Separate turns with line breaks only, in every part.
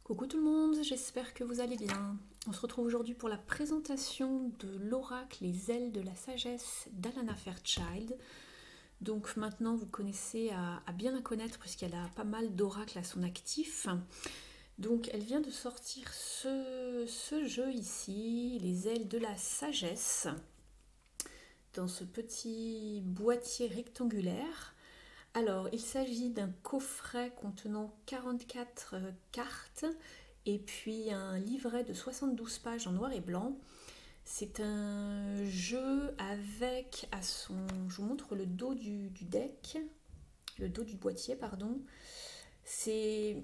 Coucou tout le monde, j'espère que vous allez bien. On se retrouve aujourd'hui pour la présentation de l'oracle Les ailes de la sagesse d'Alana Fairchild. Donc maintenant vous connaissez à bien la connaître puisqu'elle a pas mal d'oracles à son actif. Donc elle vient de sortir ce jeu ici, Les ailes de la sagesse, dans ce petit boîtier rectangulaire. Alors, il s'agit d'un coffret contenant 44 cartes et puis un livret de 72 pages en noir et blanc. C'est un jeu avec je vous montre le dos du deck, le dos du boîtier, pardon. C'est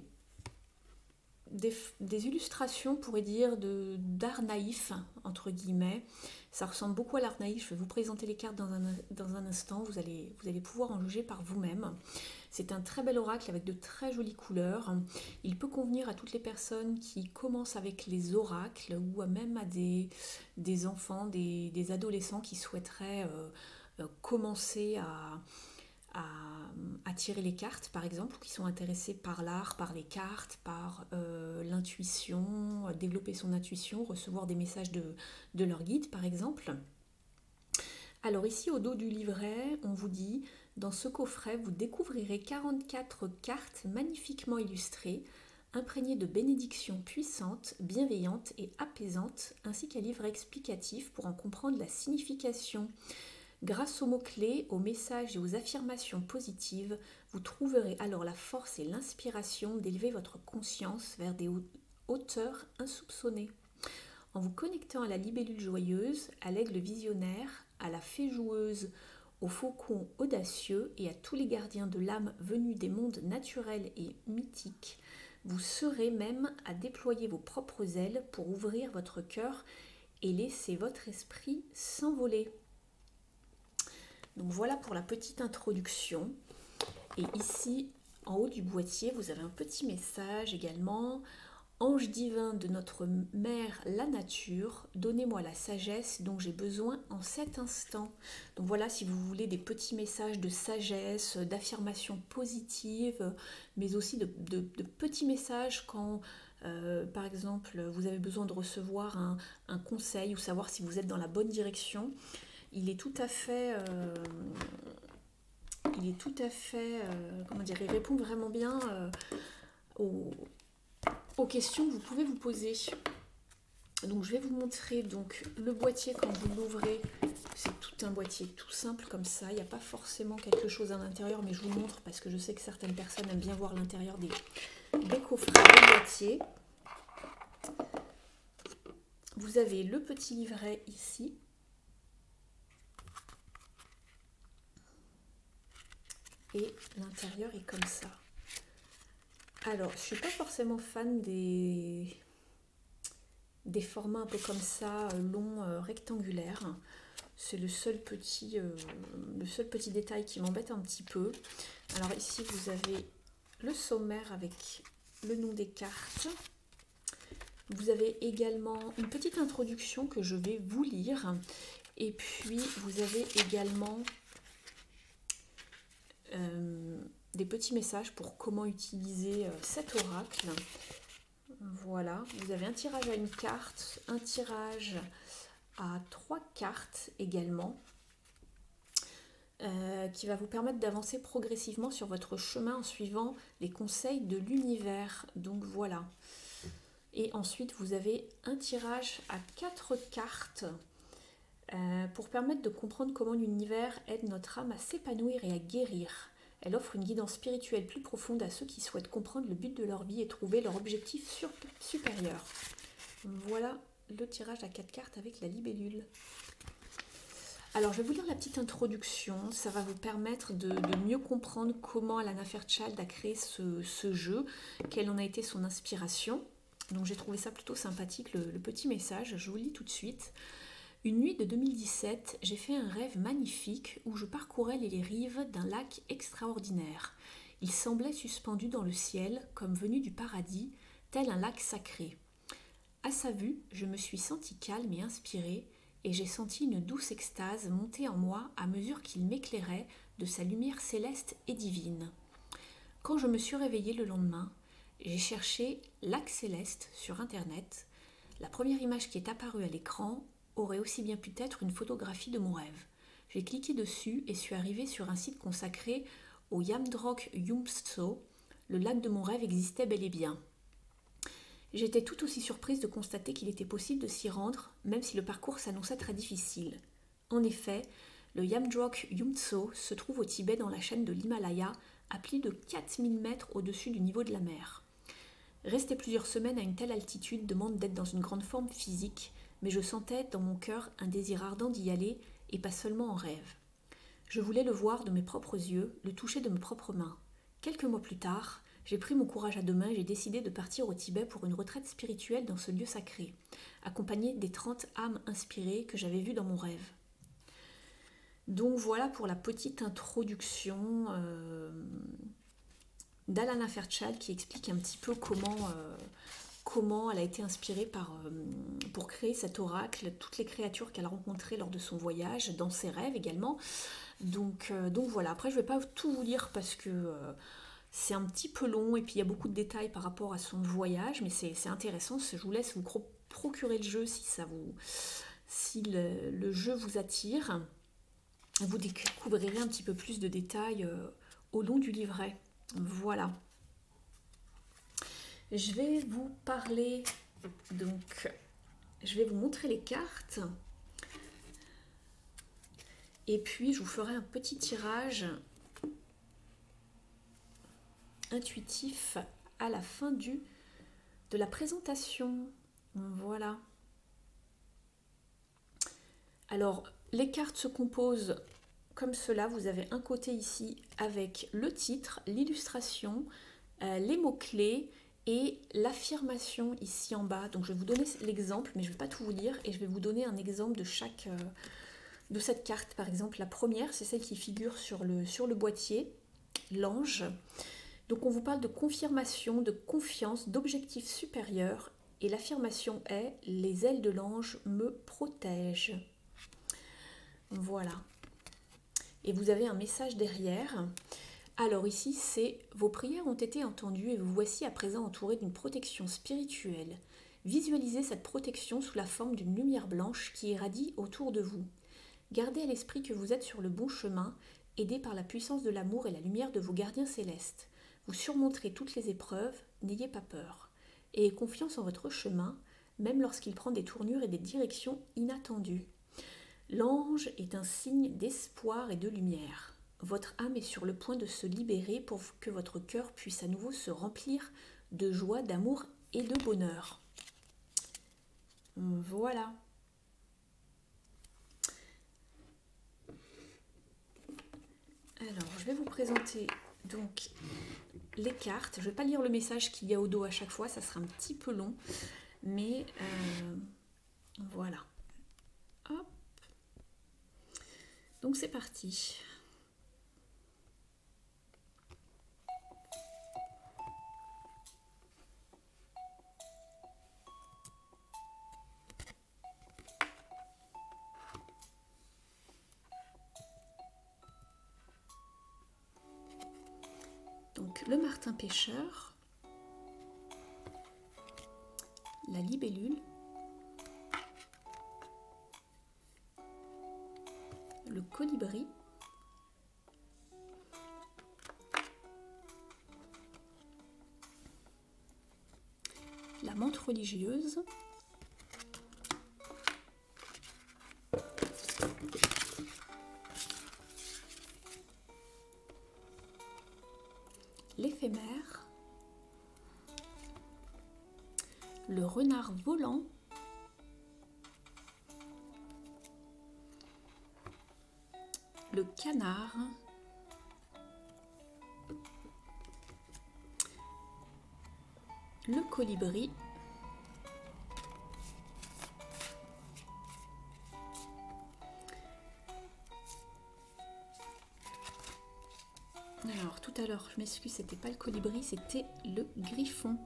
des illustrations, on pourrait dire, d'art naïf, entre guillemets. Ça ressemble beaucoup à l'art naïf. Je vais vous présenter les cartes dans un instant. Vous allez pouvoir en juger par vous-même. C'est un très bel oracle avec de très jolies couleurs. Il peut convenir à toutes les personnes qui commencent avec les oracles ou même à des enfants, des adolescents qui souhaiteraient commencer à tirer les cartes, par exemple, ou qui sont intéressés par l'art, par les cartes, par l'intuition, développer son intuition, recevoir des messages de leur guide, par exemple. Alors ici, au dos du livret, on vous dit, dans ce coffret, vous découvrirez 44 cartes magnifiquement illustrées, imprégnées de bénédictions puissantes, bienveillantes et apaisantes, ainsi qu'un livre explicatif pour en comprendre la signification. Grâce aux mots-clés, aux messages et aux affirmations positives, vous trouverez alors la force et l'inspiration d'élever votre conscience vers des hauteurs insoupçonnées. En vous connectant à la libellule joyeuse, à l'aigle visionnaire, à la fée joueuse, au faucon audacieux et à tous les gardiens de l'âme venus des mondes naturels et mythiques, vous serez même à déployer vos propres ailes pour ouvrir votre cœur et laisser votre esprit s'envoler. Donc voilà pour la petite introduction. Et ici, en haut du boîtier, vous avez un petit message également. Ange divin de notre mère, la nature, donnez-moi la sagesse dont j'ai besoin en cet instant. Donc voilà, si vous voulez des petits messages de sagesse, d'affirmation positive, mais aussi de petits messages quand, par exemple, vous avez besoin de recevoir un conseil ou savoir si vous êtes dans la bonne direction. Il est tout à fait, comment dire, il répond vraiment bien aux questions que vous pouvez vous poser. Donc je vais vous montrer donc le boîtier quand vous l'ouvrez. C'est tout un boîtier tout simple comme ça. Il n'y a pas forcément quelque chose à l'intérieur, mais je vous montre parce que je sais que certaines personnes aiment bien voir l'intérieur des coffrets de boîtier. Vous avez le petit livret ici. Et l'intérieur est comme ça. Alors, je ne suis pas forcément fan des formats un peu comme ça, longs, rectangulaires. C'est le seul petit détail qui m'embête un petit peu. Alors ici, vous avez le sommaire avec le nom des cartes. Vous avez également une petite introduction que je vais vous lire. Et puis, vous avez également des petits messages pour comment utiliser cet oracle. Voilà, vous avez un tirage à une carte, un tirage à 3 cartes également, qui va vous permettre d'avancer progressivement sur votre chemin en suivant les conseils de l'univers. Donc voilà. Et ensuite, vous avez un tirage à 4 cartes pour permettre de comprendre comment l'univers aide notre âme à s'épanouir et à guérir. Elle offre une guidance spirituelle plus profonde à ceux qui souhaitent comprendre le but de leur vie et trouver leur objectif supérieur. Voilà le tirage à 4 cartes avec la libellule. Alors, je vais vous lire la petite introduction. Ça va vous permettre de mieux comprendre comment Alana Fairchild a créé ce jeu, quelle en a été son inspiration. Donc, j'ai trouvé ça plutôt sympathique, le petit message. Je vous le lis tout de suite. Une nuit de 2017, j'ai fait un rêve magnifique où je parcourais les rives d'un lac extraordinaire. Il semblait suspendu dans le ciel, comme venu du paradis, tel un lac sacré. À sa vue, je me suis sentie calme et inspirée, et j'ai senti une douce extase monter en moi à mesure qu'il m'éclairait de sa lumière céleste et divine. Quand je me suis réveillée le lendemain, j'ai cherché lac céleste sur internet. La première image qui est apparue à l'écran aurait aussi bien pu être une photographie de mon rêve. J'ai cliqué dessus et suis arrivée sur un site consacré au Yamdrok Yumtso. Le lac de mon rêve existait bel et bien. J'étais tout aussi surprise de constater qu'il était possible de s'y rendre, même si le parcours s'annonçait très difficile. En effet, le Yamdrok Yumtso se trouve au Tibet dans la chaîne de l'Himalaya, à plus de 4000 mètres au-dessus du niveau de la mer. Rester plusieurs semaines à une telle altitude demande d'être dans une grande forme physique, mais je sentais dans mon cœur un désir ardent d'y aller, et pas seulement en rêve. Je voulais le voir de mes propres yeux, le toucher de mes propres mains. Quelques mois plus tard, j'ai pris mon courage à deux mains et j'ai décidé de partir au Tibet pour une retraite spirituelle dans ce lieu sacré, accompagnée des 30 âmes inspirées que j'avais vues dans mon rêve. Donc voilà pour la petite introduction d'Alana Fairchild qui explique un petit peu comment elle a été inspirée pour créer cet oracle, toutes les créatures qu'elle a rencontrées lors de son voyage, dans ses rêves également. Donc voilà, après je ne vais pas tout vous lire parce que c'est un petit peu long et puis il y a beaucoup de détails par rapport à son voyage, mais c'est intéressant. Je vous laisse vous procurer le jeu si le jeu vous attire. Vous découvrirez un petit peu plus de détails au long du livret. Voilà. Je vais vous parler, donc, je vais vous montrer les cartes. Et puis, je vous ferai un petit tirage intuitif à la fin de la présentation. Voilà. Alors, les cartes se composent comme cela. Vous avez un côté ici avec le titre, l'illustration, les mots-clés et l'affirmation ici en bas. Donc, je vais vous donner l'exemple, mais je ne vais pas tout vous lire. Et je vais vous donner un exemple de cette carte. Par exemple, la première, c'est celle qui figure sur le boîtier, l'ange. Donc, on vous parle de confirmation, de confiance, d'objectifs supérieurs. Et l'affirmation est « Les ailes de l'ange me protègent ». Voilà. Et vous avez un message derrière. Alors ici, c'est « Vos prières ont été entendues et vous voici à présent entouré d'une protection spirituelle. Visualisez cette protection sous la forme d'une lumière blanche qui irradie autour de vous. Gardez à l'esprit que vous êtes sur le bon chemin, aidé par la puissance de l'amour et la lumière de vos gardiens célestes. Vous surmonterez toutes les épreuves, n'ayez pas peur. Ayez confiance en votre chemin, même lorsqu'il prend des tournures et des directions inattendues. L'ange est un signe d'espoir et de lumière. Votre âme est sur le point de se libérer pour que votre cœur puisse à nouveau se remplir de joie, d'amour et de bonheur. » Voilà. Alors, je vais vous présenter donc les cartes. Je ne vais pas lire le message qu'il y a au dos à chaque fois, ça sera un petit peu long, mais voilà. Hop. Donc c'est parti. Donc le martin pêcheur, la libellule, le colibri, la menthe religieuse, l'éphémère, le renard volant, le canard, le colibri, alors tout à l'heure, je m'excuse, c'était pas le colibri, c'était le griffon,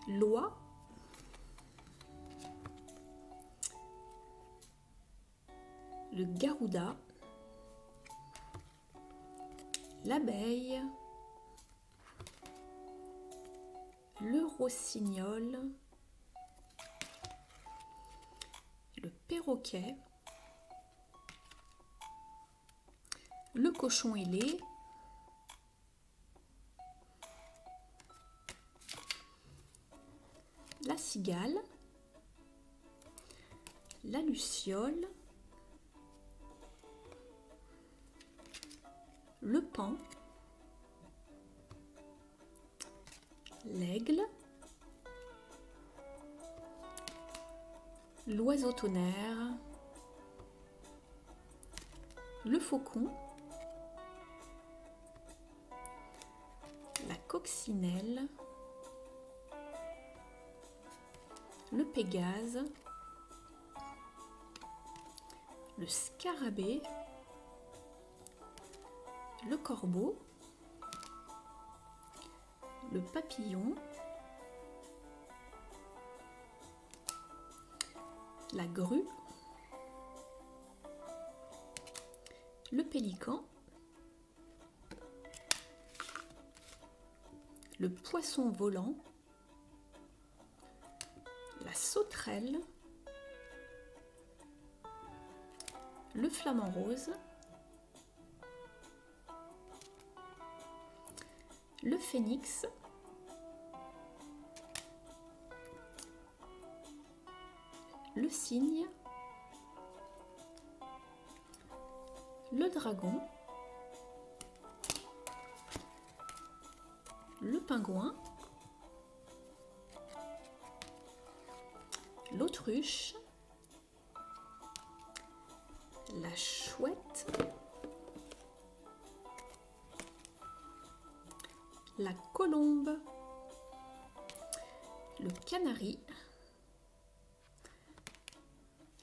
l'oie, le garouda, l'abeille, rossignol, le perroquet, le cochon ailé, la cigale, la luciole, le paon, l'aigle, l'oiseau tonnerre, le faucon, la coccinelle, le pégase, le scarabée, le corbeau, le papillon, la grue, le pélican, le poisson volant, la sauterelle, le flamant rose, le phénix, le cygne, le dragon, le pingouin, l'autruche, la chouette, la colombe, le canari,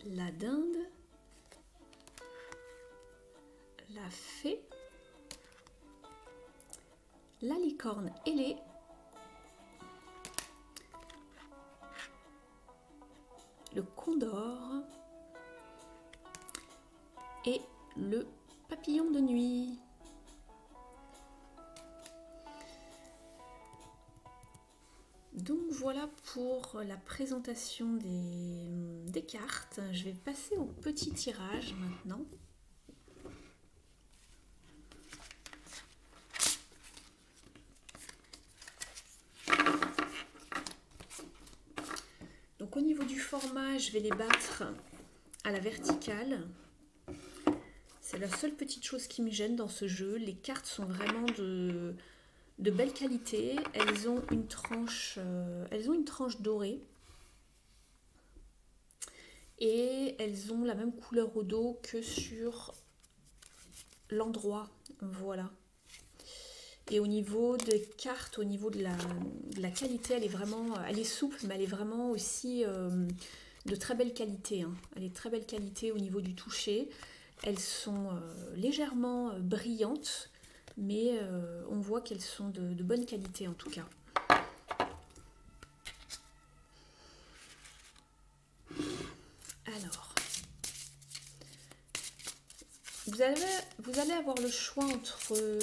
la dinde, la fée, la licorne ailée, le condor et le papillon de nuit. Donc voilà pour la présentation des cartes. Je vais passer au petit tirage maintenant. Donc au niveau du format, je vais les battre à la verticale. C'est la seule petite chose qui me gêne dans ce jeu. Les cartes sont vraiment de belle qualité. Elles ont une tranche dorée. Et elles ont la même couleur au dos que sur l'endroit. Voilà. Et au niveau des cartes, au niveau de la qualité, elle est souple, mais elle est vraiment aussi de très belle qualité. Hein. Elle est de très belle qualité au niveau du toucher. Elles sont légèrement brillantes, mais on voit qu'elles sont de bonne qualité en tout cas. Alors, vous allez avoir le choix entre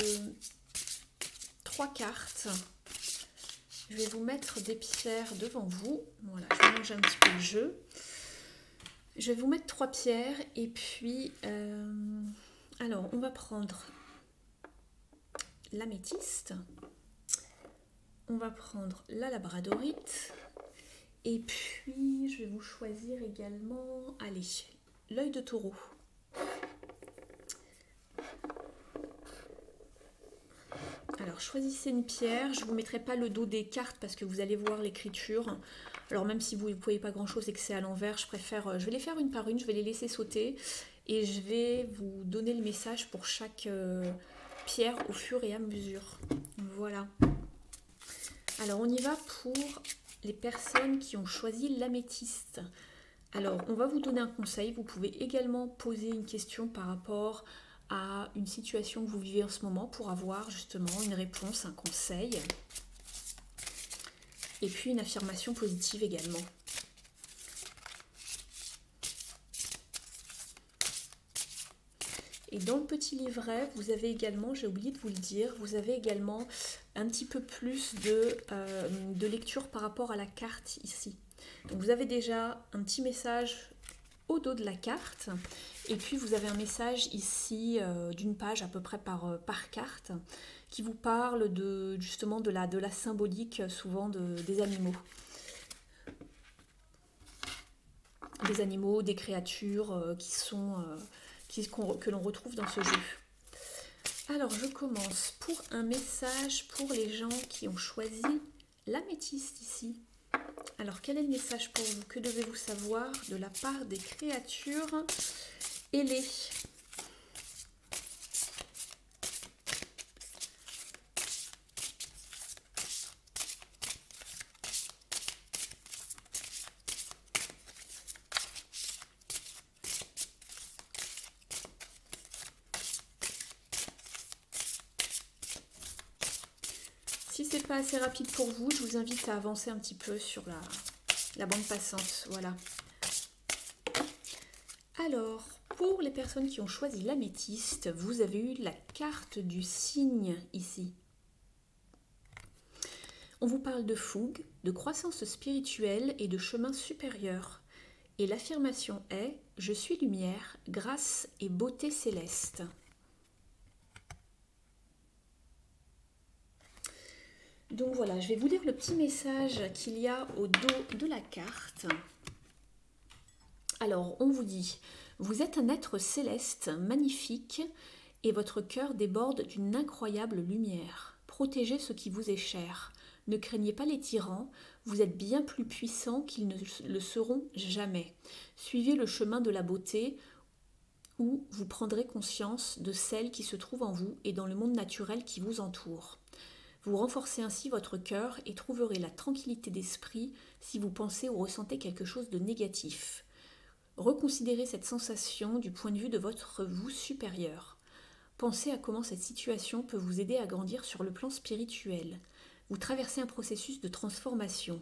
3 cartes. Je vais vous mettre des pierres devant vous. Voilà, je mélange un petit peu le jeu. Je vais vous mettre 3 pierres et puis, alors on va prendre l'améthyste, on va prendre la labradorite et puis je vais vous choisir également, allez, l'œil de taureau. Alors choisissez une pierre, je ne vous mettrai pas le dos des cartes parce que vous allez voir l'écriture. Alors même si vous ne voyez pas grand chose et que c'est à l'envers, je vais les faire une par une, je vais les laisser sauter et je vais vous donner le message pour chaque pierre au fur et à mesure. Voilà. Alors on y va pour les personnes qui ont choisi l'améthyste. Alors on va vous donner un conseil, vous pouvez également poser une question par rapport à une situation que vous vivez en ce moment pour avoir justement une réponse, un conseil. Et puis une affirmation positive également. Et dans le petit livret, vous avez également, j'ai oublié de vous le dire, vous avez également un petit peu plus de lecture par rapport à la carte ici. Donc vous avez déjà un petit message au dos de la carte, et puis vous avez un message ici d'une page à peu près par carte, qui vous parle justement de la symbolique souvent des animaux. Des animaux, des créatures que l'on retrouve dans ce jeu. Alors je commence pour un message pour les gens qui ont choisi l'améthyste ici. Alors quel est le message pour vous? Que devez-vous savoir de la part des créatures ailées? Si c'est pas assez rapide pour vous, je vous invite à avancer un petit peu sur la bande passante. Voilà. Alors, pour les personnes qui ont choisi l'améthyste, vous avez eu la carte du cygne ici. On vous parle de fougue, de croissance spirituelle et de chemin supérieur. Et l'affirmation est « Je suis lumière, grâce et beauté céleste ». Donc voilà, je vais vous lire le petit message qu'il y a au dos de la carte. Alors, on vous dit, vous êtes un être céleste, magnifique, et votre cœur déborde d'une incroyable lumière. Protégez ce qui vous est cher. Ne craignez pas les tyrans, vous êtes bien plus puissants qu'ils ne le seront jamais. Suivez le chemin de la beauté, où vous prendrez conscience de celle qui se trouve en vous et dans le monde naturel qui vous entoure. Vous renforcez ainsi votre cœur et trouverez la tranquillité d'esprit si vous pensez ou ressentez quelque chose de négatif. Reconsidérez cette sensation du point de vue de votre vous supérieur. Pensez à comment cette situation peut vous aider à grandir sur le plan spirituel. Vous traversez un processus de transformation.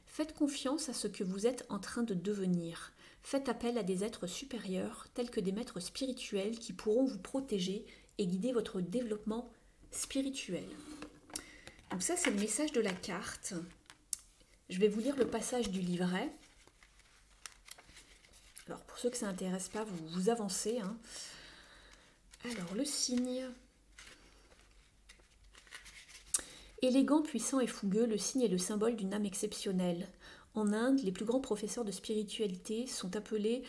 Faites confiance à ce que vous êtes en train de devenir. Faites appel à des êtres supérieurs, tels que des maîtres spirituels qui pourront vous protéger et guider votre développement spirituel. Donc ça, c'est le message de la carte. Je vais vous lire le passage du livret. Alors, pour ceux que ça n'intéresse pas, vous avancez. Hein. Alors, le cygne. Élégant, puissant et fougueux, le cygne est le symbole d'une âme exceptionnelle. En Inde, les plus grands professeurs de spiritualité sont appelés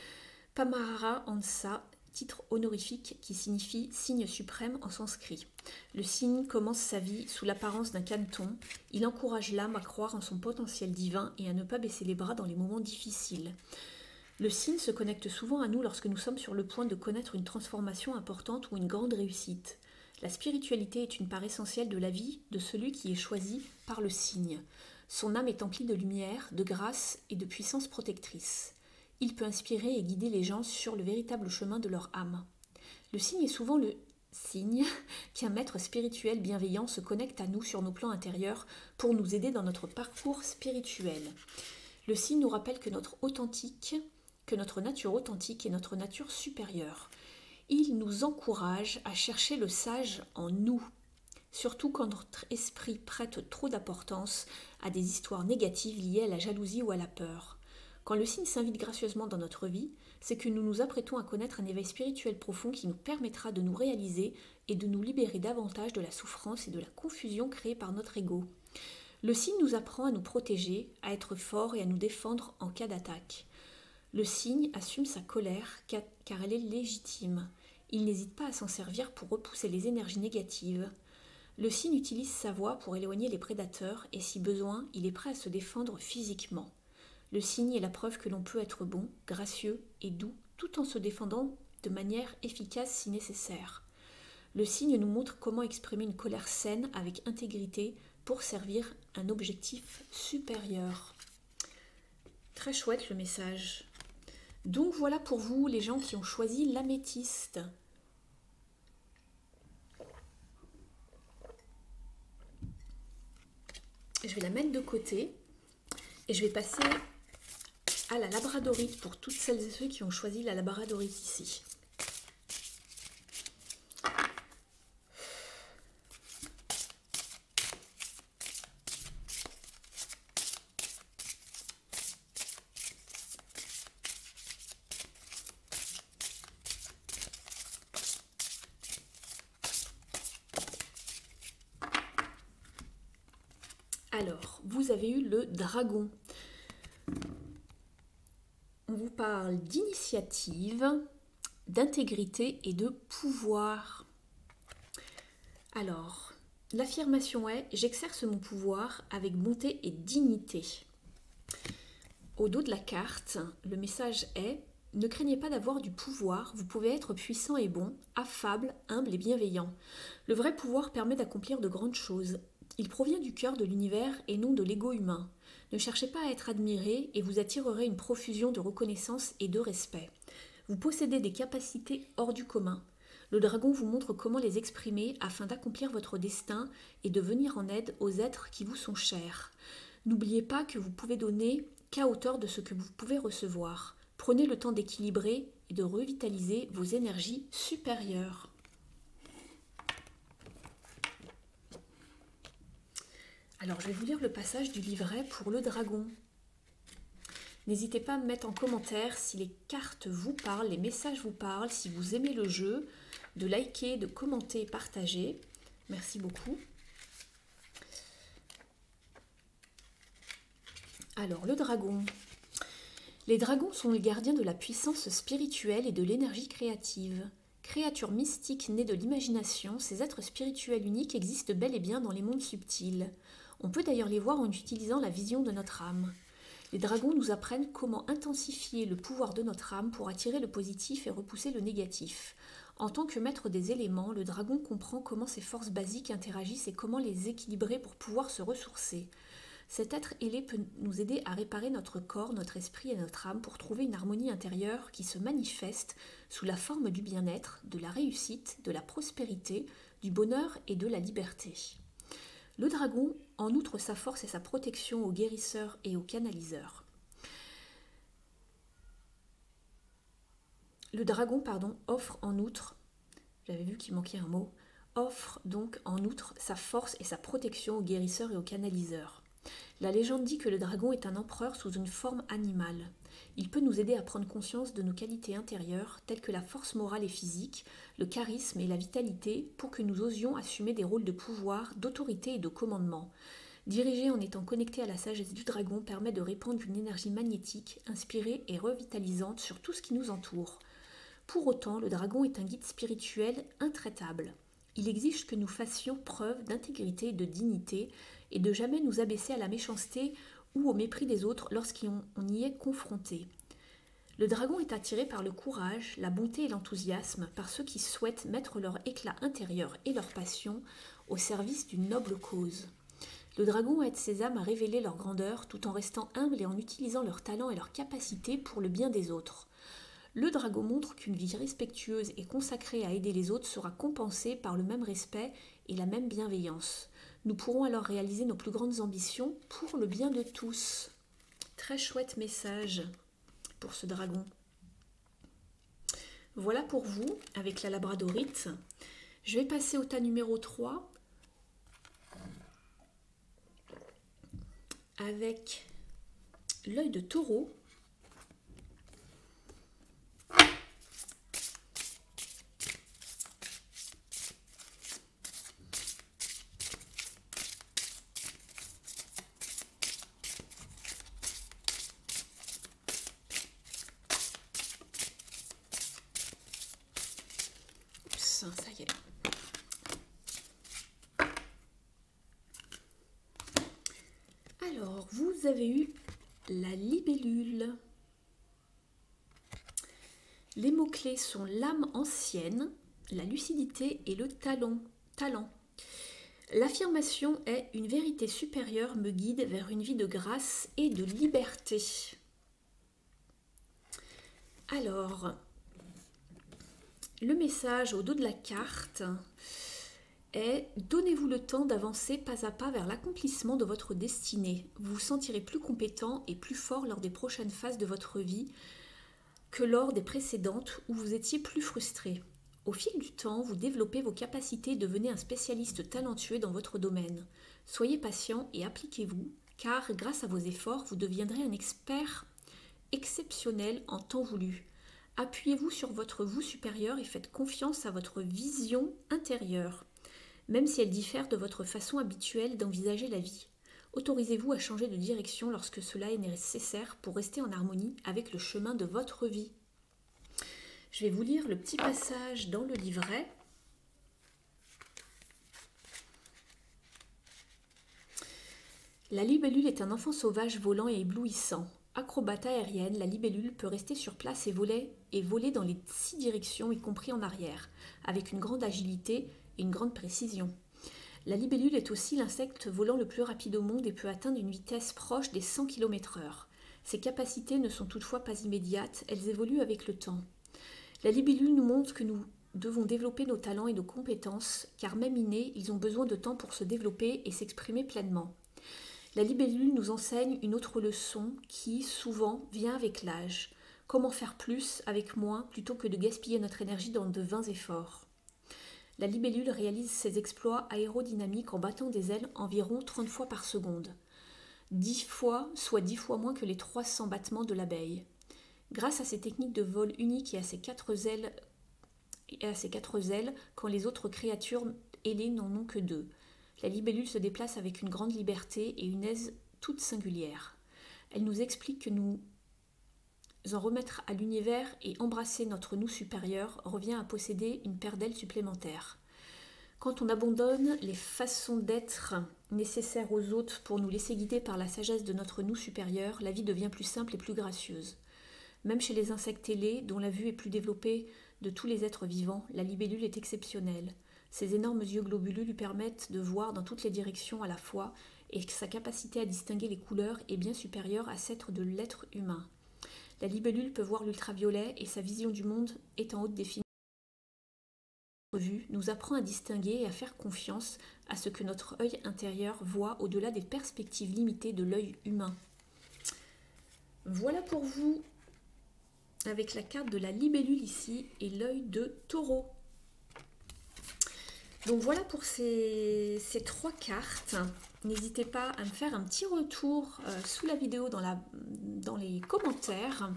Paramahansa, titre honorifique qui signifie signe suprême en sanskrit. Le cygne commence sa vie sous l'apparence d'un caneton. Il encourage l'âme à croire en son potentiel divin et à ne pas baisser les bras dans les moments difficiles. Le cygne se connecte souvent à nous lorsque nous sommes sur le point de connaître une transformation importante ou une grande réussite. La spiritualité est une part essentielle de la vie de celui qui est choisi par le cygne. Son âme est emplie de lumière, de grâce et de puissance protectrice. Il peut inspirer et guider les gens sur le véritable chemin de leur âme. Le cygne est souvent le signe qu'un maître spirituel bienveillant se connecte à nous sur nos plans intérieurs pour nous aider dans notre parcours spirituel. Le cygne nous rappelle que notre nature authentique est notre nature supérieure. Il nous encourage à chercher le sage en nous, surtout quand notre esprit prête trop d'importance à des histoires négatives liées à la jalousie ou à la peur. Quand le cygne s'invite gracieusement dans notre vie, c'est que nous nous apprêtons à connaître un éveil spirituel profond qui nous permettra de nous réaliser et de nous libérer davantage de la souffrance et de la confusion créée par notre ego. Le cygne nous apprend à nous protéger, à être forts et à nous défendre en cas d'attaque. Le cygne assume sa colère car elle est légitime. Il n'hésite pas à s'en servir pour repousser les énergies négatives. Le cygne utilise sa voix pour éloigner les prédateurs et si besoin, il est prêt à se défendre physiquement. Le cygne est la preuve que l'on peut être bon, gracieux et doux tout en se défendant de manière efficace si nécessaire. Le cygne nous montre comment exprimer une colère saine avec intégrité pour servir un objectif supérieur. Très chouette le message. Donc voilà pour vous les gens qui ont choisi l'améthyste. Je vais la mettre de côté et je vais passer à la labradorite pour toutes celles et ceux qui ont choisi la labradorite ici. Alors, vous avez eu le dragon. On vous parle d'initiative, d'intégrité et de pouvoir. Alors, l'affirmation est « J'exerce mon pouvoir avec bonté et dignité ». Au dos de la carte, le message est « Ne craignez pas d'avoir du pouvoir, vous pouvez être puissant et bon, affable, humble et bienveillant. Le vrai pouvoir permet d'accomplir de grandes choses. Il provient du cœur de l'univers et non de l'ego humain. Ne cherchez pas à être admiré et vous attirerez une profusion de reconnaissance et de respect. Vous possédez des capacités hors du commun. Le dragon vous montre comment les exprimer afin d'accomplir votre destin et de venir en aide aux êtres qui vous sont chers. N'oubliez pas que vous pouvez donner qu'à hauteur de ce que vous pouvez recevoir. Prenez le temps d'équilibrer et de revitaliser vos énergies supérieures. Alors, je vais vous lire le passage du livret pour le dragon. N'hésitez pas à me mettre en commentaire si les cartes vous parlent, les messages vous parlent, si vous aimez le jeu, de liker, de commenter et partager. Merci beaucoup. Alors, le dragon. Les dragons sont les gardiens de la puissance spirituelle et de l'énergie créative. Créatures mystiques nées de l'imagination, ces êtres spirituels uniques existent bel et bien dans les mondes subtils. On peut d'ailleurs les voir en utilisant la vision de notre âme. Les dragons nous apprennent comment intensifier le pouvoir de notre âme pour attirer le positif et repousser le négatif. En tant que maître des éléments, le dragon comprend comment ces forces basiques interagissent et comment les équilibrer pour pouvoir se ressourcer. Cet être ailé peut nous aider à réparer notre corps, notre esprit et notre âme pour trouver une harmonie intérieure qui se manifeste sous la forme du bien-être, de la réussite, de la prospérité, du bonheur et de la liberté. Le dragon, en outre sa force et sa protection aux guérisseurs et aux canaliseurs. Le dragon, offre en outre, j'avais vu qu'il manquait un mot, offre donc en outre sa force et sa protection aux guérisseurs et aux canaliseurs. La légende dit que le dragon est un empereur sous une forme animale. Il peut nous aider à prendre conscience de nos qualités intérieures, telles que la force morale et physique, le charisme et la vitalité, pour que nous osions assumer des rôles de pouvoir, d'autorité et de commandement. Diriger en étant connecté à la sagesse du dragon permet de répandre une énergie magnétique, inspirée et revitalisante sur tout ce qui nous entoure. Pour autant, le dragon est un guide spirituel intraitable. Il exige que nous fassions preuve d'intégrité et de dignité, et de jamais nous abaisser à la méchanceté ou au mépris des autres lorsqu'on y est confronté. Le dragon est attiré par le courage, la bonté et l'enthousiasme, par ceux qui souhaitent mettre leur éclat intérieur et leur passion au service d'une noble cause. Le dragon aide ces âmes à révéler leur grandeur tout en restant humbles et en utilisant leurs talents et leurs capacités pour le bien des autres. Le dragon montre qu'une vie respectueuse et consacrée à aider les autres sera compensée par le même respect et la même bienveillance. Nous pourrons alors réaliser nos plus grandes ambitions pour le bien de tous. Très chouette message pour ce dragon. Voilà pour vous avec la labradorite. Je vais passer au tas numéro 3 avec l'œil de taureau. Ça y est. Alors, vous avez eu la libellule. Les mots-clés sont l'âme ancienne, la lucidité et le talent. L'affirmation est « Une vérité supérieure me guide vers une vie de grâce et de liberté ». Alors, le message au dos de la carte est « Donnez-vous le temps d'avancer pas à pas vers l'accomplissement de votre destinée. Vous vous sentirez plus compétent et plus fort lors des prochaines phases de votre vie que lors des précédentes où vous étiez plus frustré. Au fil du temps, vous développez vos capacités et devenez un spécialiste talentueux dans votre domaine. Soyez patient et appliquez-vous, car grâce à vos efforts, vous deviendrez un expert exceptionnel en temps voulu. Appuyez-vous sur votre vous supérieur et faites confiance à votre vision intérieure, même si elle diffère de votre façon habituelle d'envisager la vie. Autorisez-vous à changer de direction lorsque cela est nécessaire pour rester en harmonie avec le chemin de votre vie. Je vais vous lire le petit passage dans le livret. La libellule est un enfant sauvage volant et éblouissant. Acrobate aérienne, la libellule peut rester sur place et voler dans les 6 directions, y compris en arrière, avec une grande agilité et une grande précision. La libellule est aussi l'insecte volant le plus rapide au monde et peut atteindre une vitesse proche des 100 km/h. Ses capacités ne sont toutefois pas immédiates, elles évoluent avec le temps. La libellule nous montre que nous devons développer nos talents et nos compétences, car même innés, ils ont besoin de temps pour se développer et s'exprimer pleinement. La libellule nous enseigne une autre leçon qui, souvent, vient avec l'âge. Comment faire plus avec moins plutôt que de gaspiller notre énergie dans de vains efforts. La libellule réalise ses exploits aérodynamiques en battant des ailes environ 30 fois par seconde. 10 fois, soit 10 fois moins que les 300 battements de l'abeille. Grâce à ces techniques de vol uniques et à ses 4 ailes, quand les autres créatures ailées n'en ont que 2. La libellule se déplace avec une grande liberté et une aise toute singulière. Elle nous explique que nous en remettre à l'univers et embrasser notre nous supérieur revient à posséder une paire d'ailes supplémentaires. Quand on abandonne les façons d'être nécessaires aux autres pour nous laisser guider par la sagesse de notre nous supérieur, la vie devient plus simple et plus gracieuse. Même chez les insectes ailés, dont la vue est plus développée de tous les êtres vivants, la libellule est exceptionnelle. Ses énormes yeux globuleux lui permettent de voir dans toutes les directions à la fois et sa capacité à distinguer les couleurs est bien supérieure à celle de l'être humain. La libellule peut voir l'ultraviolet et sa vision du monde est en haute définition. Notre vue nous apprend à distinguer et à faire confiance à ce que notre œil intérieur voit au-delà des perspectives limitées de l'œil humain. Voilà pour vous avec la carte de la libellule ici et l'œil de taureau. Donc voilà pour ces 3 cartes. N'hésitez pas à me faire un petit retour sous la vidéo dans les commentaires.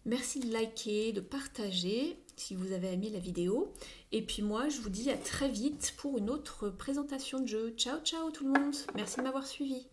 Merci de liker, de partager si vous avez aimé la vidéo. Et puis moi, je vous dis à très vite pour une autre présentation de jeu. Ciao, ciao tout le monde. Merci de m'avoir suivi.